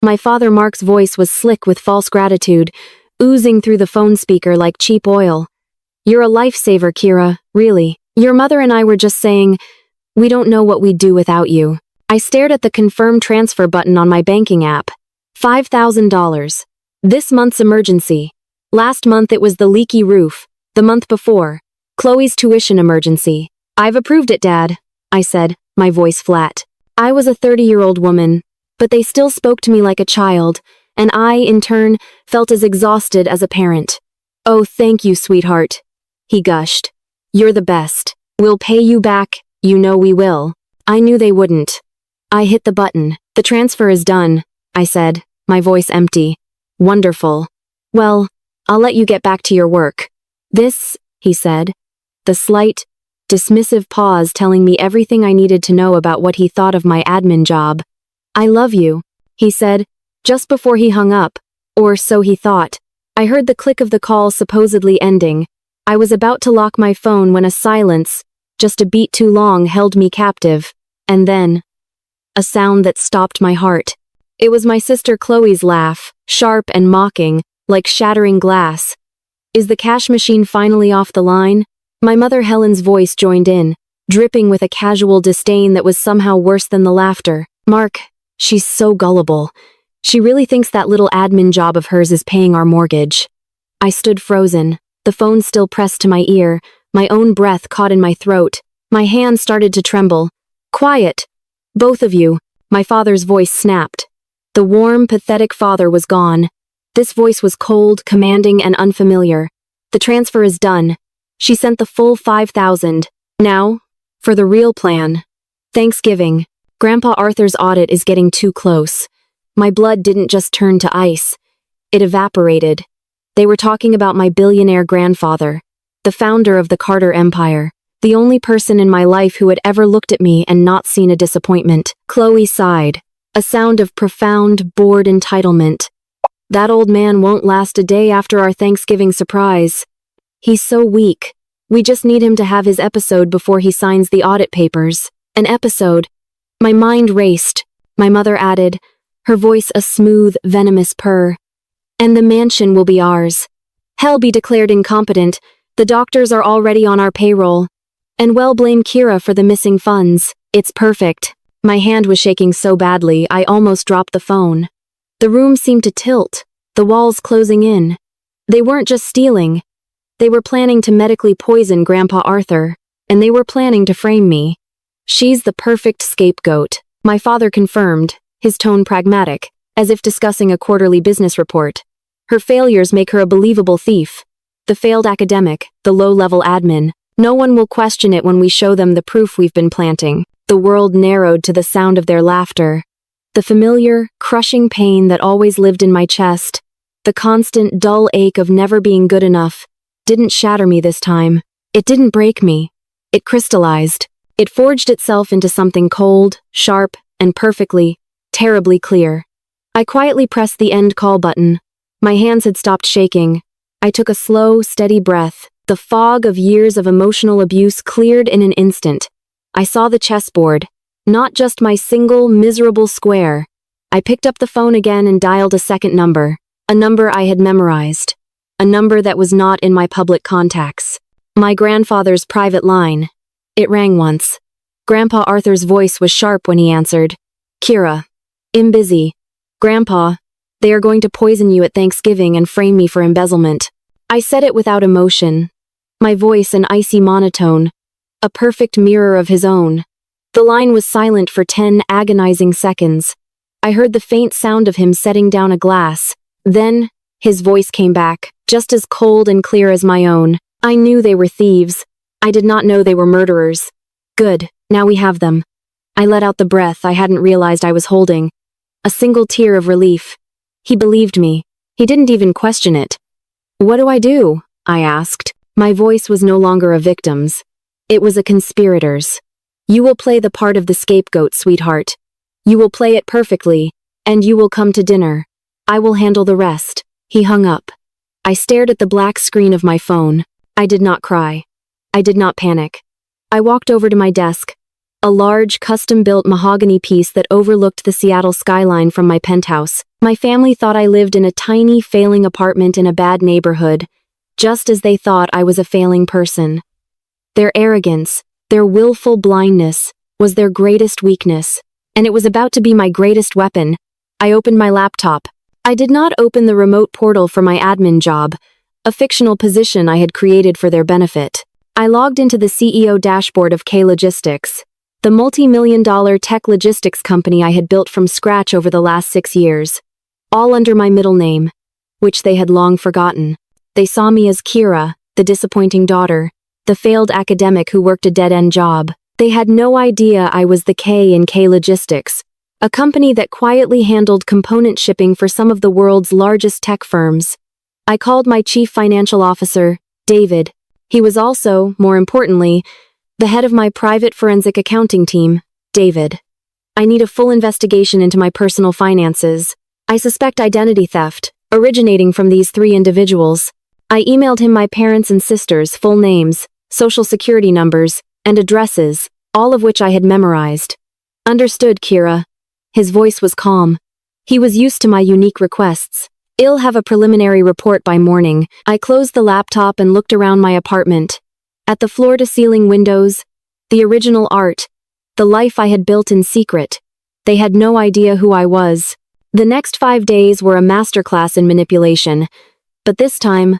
My father Mark's voice was slick with false gratitude, oozing through the phone speaker like cheap oil. "You're a lifesaver, Kira, really. Your mother and I were just saying, we don't know what we'd do without you." I stared at the confirm transfer button on my banking app. $5,000. This month's emergency. Last month it was the leaky roof. The month before, Chloe's tuition emergency. "I've approved it, Dad," I said, my voice flat. I was a 30-year-old woman, but they still spoke to me like a child, and I, in turn, felt as exhausted as a parent. "Oh, thank you, sweetheart," he gushed. "You're the best. We'll pay you back, you know we will." I knew they wouldn't. I hit the button. "The transfer is done," I said, my voice empty. "Wonderful. Well, I'll let you get back to your work." "This," he said, the slight, dismissive pause telling me everything I needed to know about what he thought of my admin job. "I love you," he said, just before he hung up, or so he thought. I heard the click of the call supposedly ending. I was about to lock my phone when a silence, just a beat too long, held me captive, and then a sound that stopped my heart. It was my sister Chloe's laugh, sharp and mocking, like shattering glass. "Is the cash machine finally off the line?" My mother Helen's voice joined in, dripping with a casual disdain that was somehow worse than the laughter. "Mark, she's so gullible. She really thinks that little admin job of hers is paying our mortgage." I stood frozen, the phone still pressed to my ear, my own breath caught in my throat. My hand started to tremble. "Quiet! Both of you," my father's voice snapped. The warm, pathetic father was gone. This voice was cold, commanding, and unfamiliar. "The transfer is done. She sent the full 5,000. Now, for the real plan. Thanksgiving. Grandpa Arthur's audit is getting too close." My blood didn't just turn to ice. It evaporated. They were talking about my billionaire grandfather, the founder of the Carter Empire, the only person in my life who had ever looked at me and not seen a disappointment. Chloe sighed, a sound of profound, bored entitlement. "That old man won't last a day after our Thanksgiving surprise. He's so weak. We just need him to have his episode before he signs the audit papers." An episode. My mind raced. My mother added, her voice a smooth, venomous purr. "And the mansion will be ours. Hell be declared incompetent. The doctors are already on our payroll. And well, blame Kira for the missing funds. It's perfect." My hand was shaking so badly I almost dropped the phone. The room seemed to tilt, the walls closing in. They weren't just stealing. They were planning to medically poison Grandpa Arthur, and they were planning to frame me. "She's the perfect scapegoat," my father confirmed, his tone pragmatic, as if discussing a quarterly business report. "Her failures make her a believable thief. The failed academic, the low-level admin. No one will question it when we show them the proof we've been planting." The world narrowed to the sound of their laughter. The familiar, crushing pain that always lived in my chest, the constant, dull ache of never being good enough, didn't shatter me this time. It didn't break me. It crystallized. It forged itself into something cold, sharp, and perfectly, terribly clear. I quietly pressed the end call button. My hands had stopped shaking. I took a slow, steady breath. The fog of years of emotional abuse cleared in an instant. I saw the chessboard, not just my single, miserable square. I picked up the phone again and dialed a second number, a number I had memorized, a number that was not in my public contacts. My grandfather's private line. It rang once. Grandpa Arthur's voice was sharp when he answered. "Kira. I'm busy. Grandpa, they are going to poison you at Thanksgiving and frame me for embezzlement." I said it without emotion, my voice an icy monotone, a perfect mirror of his own. The line was silent for 10 agonizing seconds. I heard the faint sound of him setting down a glass. Then, his voice came back, just as cold and clear as my own. "I knew they were thieves. I did not know they were murderers." "Good, now we have them." I let out the breath I hadn't realized I was holding. A single tear of relief. He believed me. He didn't even question it. "What do I do?" I asked. My voice was no longer a victim's. It was a conspirator's. "You will play the part of the scapegoat, sweetheart. You will play it perfectly, and you will come to dinner. I will handle the rest." He hung up. I stared at the black screen of my phone. I did not cry. I did not panic. I walked over to my desk. a large, custom-built mahogany piece that overlooked the Seattle skyline from my penthouse. My family thought I lived in a tiny, failing apartment in a bad neighborhood, just as they thought I was a failing person. Their arrogance, their willful blindness, was their greatest weakness, and it was about to be my greatest weapon. I opened my laptop. I did not open the remote portal for my admin job, a fictional position I had created for their benefit. I logged into the CEO dashboard of K Logistics, the multi-million-dollar tech logistics company I had built from scratch over the last 6 years, all under my middle name, which they had long forgotten. They saw me as Kira, the disappointing daughter, the failed academic who worked a dead-end job. They had no idea I was the K in K Logistics, a company that quietly handled component shipping for some of the world's largest tech firms. I called my chief financial officer, David. He was also, more importantly, the head of my private forensic accounting team, David. I need a full investigation into my personal finances. I suspect identity theft, originating from these 3 individuals. I emailed him my parents' and sisters' full names, social security numbers, and addresses, all of which I had memorized. Understood, Kira. His voice was calm. He was used to my unique requests. I'll have a preliminary report by morning. I closed the laptop and looked around my apartment. At the floor-to-ceiling windows, the original art, the life I had built in secret. They had no idea who I was. The next 5 days were a masterclass in manipulation, but this time,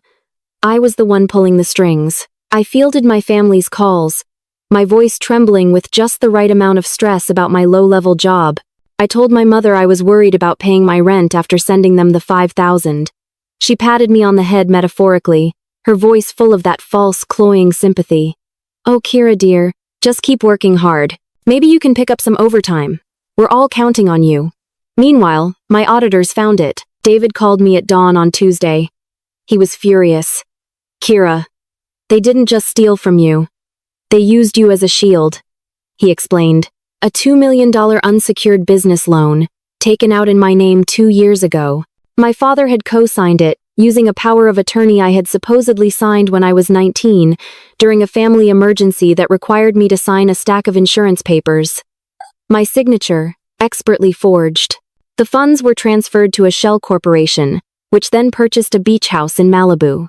I was the one pulling the strings. I fielded my family's calls, my voice trembling with just the right amount of stress about my low-level job. I told my mother I was worried about paying my rent after sending them the $5,000. She patted me on the head metaphorically, her voice full of that false, cloying sympathy. Oh, Kira dear, just keep working hard. Maybe you can pick up some overtime. We're all counting on you. Meanwhile, my auditors found it. David called me at dawn on Tuesday. He was furious. Kira, they didn't just steal from you. They used you as a shield, he explained. A $2 million unsecured business loan, taken out in my name 2 years ago. My father had co-signed it, using a power of attorney I had supposedly signed when I was 19, during a family emergency that required me to sign a stack of insurance papers. My signature, expertly forged. The funds were transferred to a shell corporation, which then purchased a beach house in Malibu.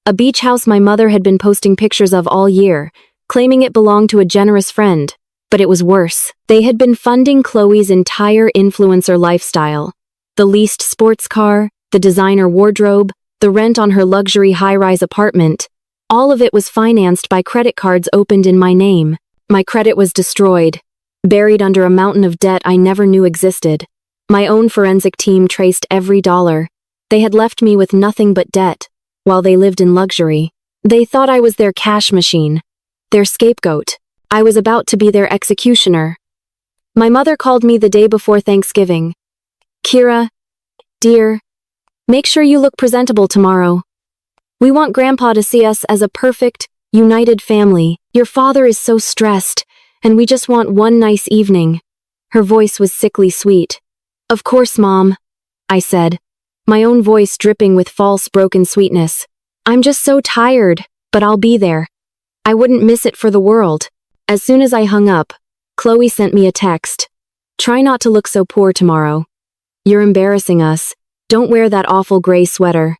A beach house my mother had been posting pictures of all year, claiming it belonged to a generous friend. But it was worse. They had been funding Chloe's entire influencer lifestyle. The leased sports car, the designer wardrobe, the rent on her luxury high-rise apartment. All of it was financed by credit cards opened in my name. My credit was destroyed, buried under a mountain of debt I never knew existed. My own forensic team traced every dollar. They had left me with nothing but debt, while they lived in luxury. They thought I was their cash machine, their scapegoat. I was about to be their executioner. My mother called me the day before Thanksgiving. Kira, dear, make sure you look presentable tomorrow. We want Grandpa to see us as a perfect, united family. Your father is so stressed, and we just want one nice evening. Her voice was sickly sweet. Of course, Mom, I said, my own voice dripping with false broken sweetness. I'm just so tired, but I'll be there. I wouldn't miss it for the world. As soon as I hung up, Chloe sent me a text. Try not to look so poor tomorrow. You're embarrassing us. Don't wear that awful gray sweater.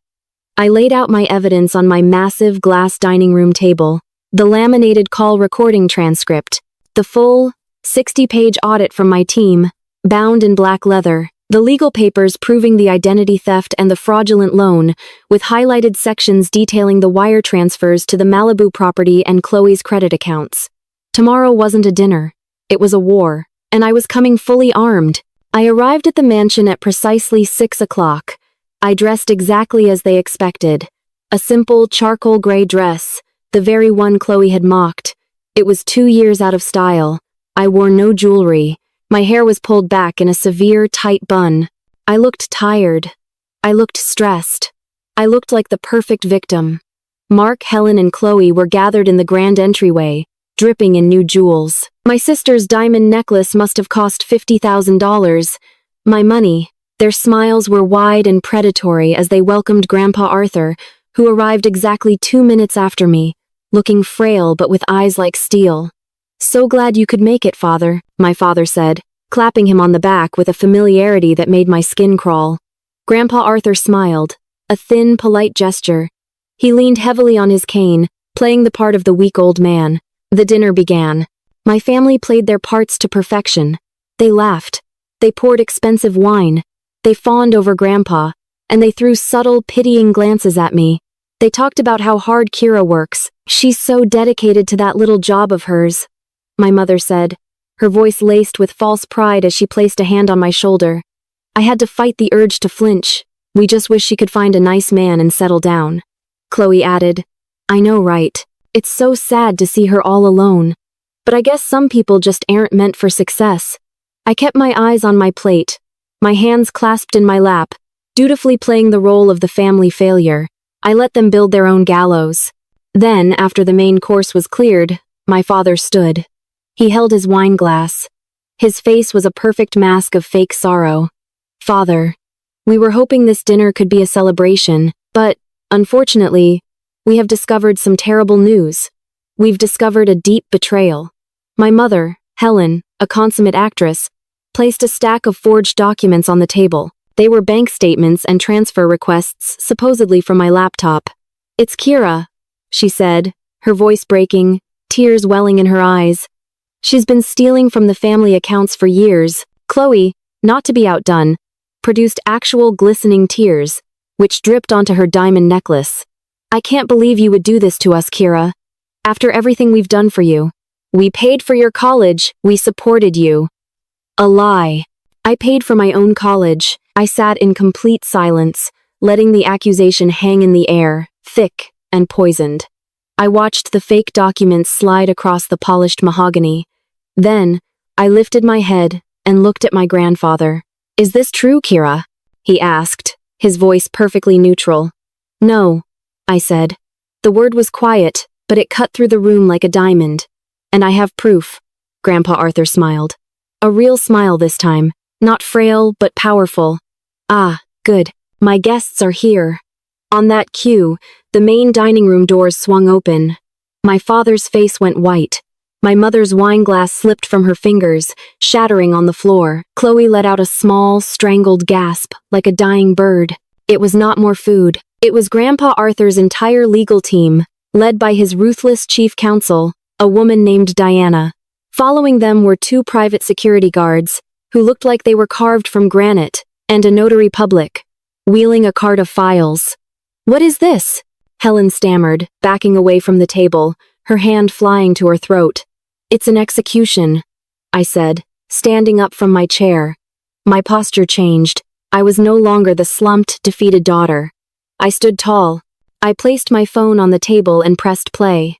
I laid out my evidence on my massive glass dining room table, the laminated call recording transcript, the full, 60-page audit from my team, bound in black leather, the legal papers proving the identity theft and the fraudulent loan, with highlighted sections detailing the wire transfers to the Malibu property and Chloe's credit accounts. Tomorrow wasn't a dinner. It was a war, and I was coming fully armed. I arrived at the mansion at precisely 6 o'clock. I dressed exactly as they expected. A simple charcoal gray dress, the very one Chloe had mocked. It was 2 years out of style. I wore no jewelry. My hair was pulled back in a severe, tight bun. I looked tired. I looked stressed. I looked like the perfect victim. Mark, Helen, and Chloe were gathered in the grand entryway, dripping in new jewels. My sister's diamond necklace must have cost $50,000. My money. Their smiles were wide and predatory as they welcomed Grandpa Arthur, who arrived exactly 2 minutes after me, looking frail but with eyes like steel. So glad you could make it, father, my father said, clapping him on the back with a familiarity that made my skin crawl. Grandpa Arthur smiled, a thin, polite gesture. He leaned heavily on his cane, playing the part of the weak old man. The dinner began. My family played their parts to perfection. They laughed. They poured expensive wine. They fawned over Grandpa, and they threw subtle, pitying glances at me. They talked about how hard Kira works. She's so dedicated to that little job of hers, my mother said, her voice laced with false pride as she placed a hand on my shoulder. I had to fight the urge to flinch. We just wish she could find a nice man and settle down. Chloe added, I know, right? It's so sad to see her all alone. But I guess some people just aren't meant for success. I kept my eyes on my plate, my hands clasped in my lap, dutifully playing the role of the family failure. I let them build their own gallows. Then, after the main course was cleared, my father stood. He held his wine glass. His face was a perfect mask of fake sorrow. Father, we were hoping this dinner could be a celebration, but, unfortunately, we have discovered some terrible news. We've discovered a deep betrayal. My mother, Helen, a consummate actress, placed a stack of forged documents on the table. They were bank statements and transfer requests, supposedly from my laptop. It's Kira, she said, her voice breaking, tears welling in her eyes. She's been stealing from the family accounts for years. Chloe, not to be outdone, produced actual glistening tears, which dripped onto her diamond necklace. I can't believe you would do this to us, Kira. After everything we've done for you. We paid for your college, we supported you. A lie. I paid for my own college. I sat in complete silence, letting the accusation hang in the air, thick and poisoned. I watched the fake documents slide across the polished mahogany. Then, I lifted my head and looked at my grandfather. Is this true, Kira? He asked, his voice perfectly neutral. No, I said. The word was quiet, but it cut through the room like a diamond. And I have proof. Grandpa Arthur smiled. A real smile this time, not frail but powerful. Ah, good. My guests are here. On that cue, the main dining room doors swung open. My father's face went white. My mother's wine glass slipped from her fingers, shattering on the floor. Chloe let out a small, strangled gasp, like a dying bird. It was not more food. It was Grandpa Arthur's entire legal team, led by his ruthless chief counsel, a woman named Diana. Following them were 2 private security guards, who looked like they were carved from granite, and a notary public, wheeling a cart of files. What is this? Helen stammered, backing away from the table, her hand flying to her throat. It's an execution, I said, standing up from my chair. My posture changed. I was no longer the slumped, defeated daughter. I stood tall. I placed my phone on the table and pressed play.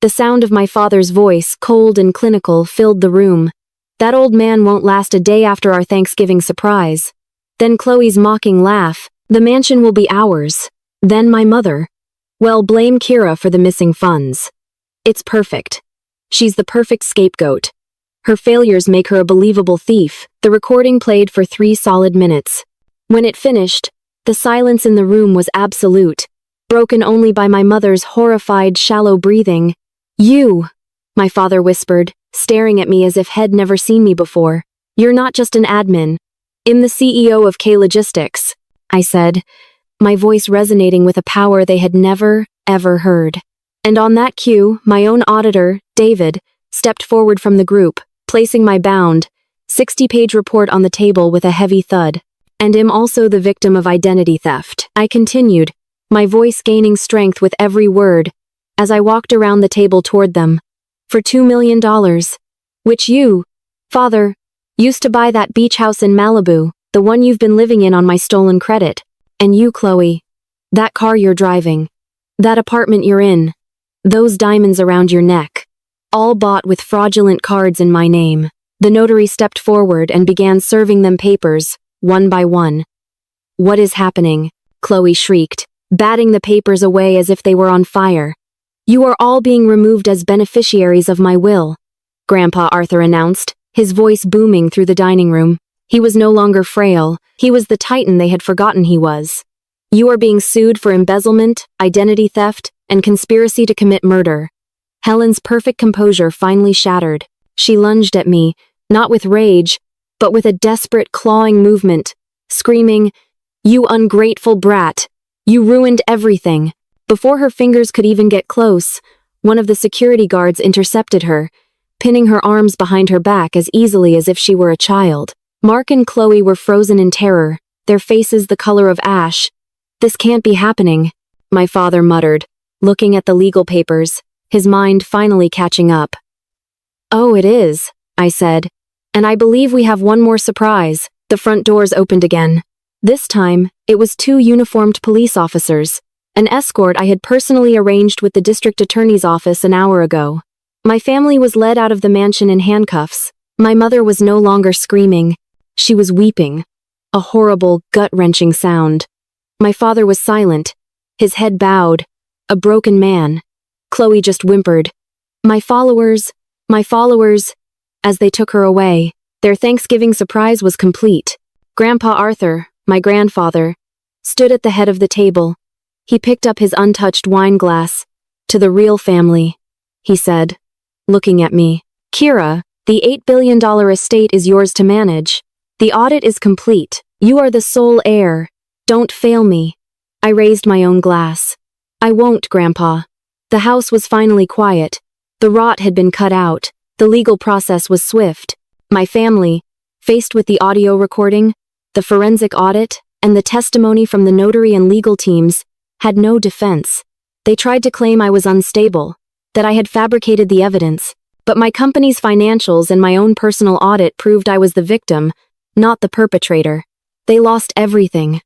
The sound of my father's voice, cold and clinical, filled the room. That old man won't last a day after our Thanksgiving surprise. Then Chloe's mocking laugh. The mansion will be ours. Then my mother. Well, blame Kira for the missing funds. It's perfect. She's the perfect scapegoat. Her failures make her a believable thief. The recording played for 3 solid minutes. When it finished, the silence in the room was absolute, broken only by my mother's horrified, shallow breathing. You, my father whispered, staring at me as if he'd never seen me before. You're not just an admin. I'm the CEO of K Logistics, I said, my voice resonating with a power they had never, ever heard. And on that cue, my own auditor, David, stepped forward from the group, placing my bound, 60-page report on the table with a heavy thud. And I'm also the victim of identity theft. I continued, my voice gaining strength with every word, as I walked around the table toward them. For $2 million, which you, father, used to buy that beach house in Malibu, the one you've been living in on my stolen credit. And you, Chloe, that car you're driving, that apartment you're in, those diamonds around your neck, all bought with fraudulent cards in my name. The notary stepped forward and began serving them papers, one by one. What is happening? Chloe shrieked, batting the papers away as if they were on fire. You are all being removed as beneficiaries of my will, Grandpa Arthur announced, his voice booming through the dining room. He was no longer frail, he was the titan they had forgotten he was. You are being sued for embezzlement, identity theft, and conspiracy to commit murder. Helen's perfect composure finally shattered. She lunged at me, not with rage, but with a desperate clawing movement, screaming, "You ungrateful brat! You ruined everything!" Before her fingers could even get close, one of the security guards intercepted her, pinning her arms behind her back as easily as if she were a child. Mark and Chloe were frozen in terror, their faces the color of ash. "This can't be happening," my father muttered, looking at the legal papers, his mind finally catching up. "Oh, it is," I said. "And I believe we have one more surprise." The front doors opened again. This time, it was two uniformed police officers, an escort I had personally arranged with the district attorney's office an hour ago. My family was led out of the mansion in handcuffs. My mother was no longer screaming. She was weeping. A horrible, gut-wrenching sound. My father was silent, his head bowed, a broken man. Chloe just whimpered, my followers," as they took her away. Their Thanksgiving surprise was complete. Grandpa Arthur, my grandfather, stood at the head of the table. He picked up his untouched wine glass. "To the real family," he said, looking at me. "Kira, the $8 billion estate is yours to manage. The audit is complete. You are the sole heir. Don't fail me." I raised my own glass. "I won't, Grandpa." The house was finally quiet. The rot had been cut out. The legal process was swift. My family, faced with the audio recording, the forensic audit, and the testimony from the notary and legal teams, had no defense. They tried to claim I was unstable, that I had fabricated the evidence, but my company's financials and my own personal audit proved I was the victim, not the perpetrator. They lost everything.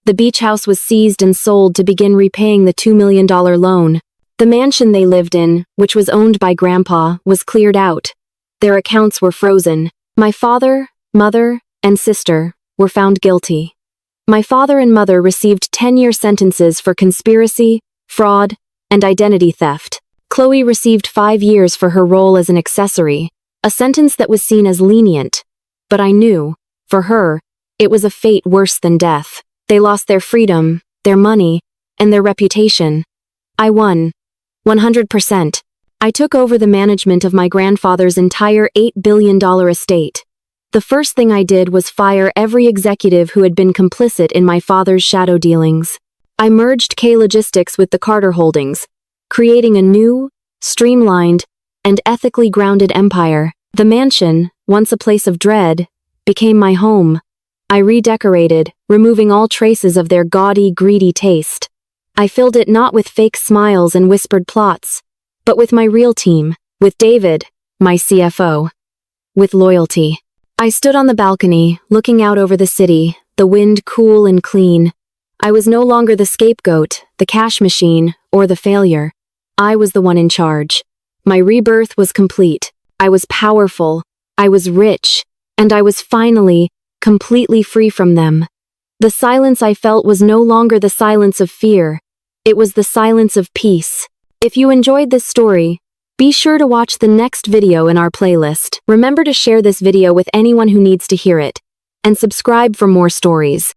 The beach house was seized and sold to begin repaying the $2 million loan. The mansion they lived in, which was owned by Grandpa, was cleared out. Their accounts were frozen. My father, mother, and sister were found guilty. My father and mother received 10-year sentences for conspiracy, fraud, and identity theft. Chloe received 5 years for her role as an accessory, a sentence that was seen as lenient. But I knew, for her, it was a fate worse than death. They lost their freedom, their money, and their reputation. I won. 100%. I took over the management of my grandfather's entire $8 billion estate. The first thing I did was fire every executive who had been complicit in my father's shadow dealings. I merged K Logistics with the Carter Holdings, creating a new, streamlined, and ethically grounded empire. The mansion, once a place of dread, became my home. I redecorated, removing all traces of their gaudy, greedy taste. I filled it not with fake smiles and whispered plots, but with my real team, with David, my CFO. With loyalty. I stood on the balcony, looking out over the city, the wind cool and clean. I was no longer the scapegoat, the cash machine, or the failure. I was the one in charge. My rebirth was complete. I was powerful. I was rich. And I was finally, completely free from them. The silence I felt was no longer the silence of fear. It was the silence of peace. If you enjoyed this story, be sure to watch the next video in our playlist. Remember to share this video with anyone who needs to hear it, and subscribe for more stories.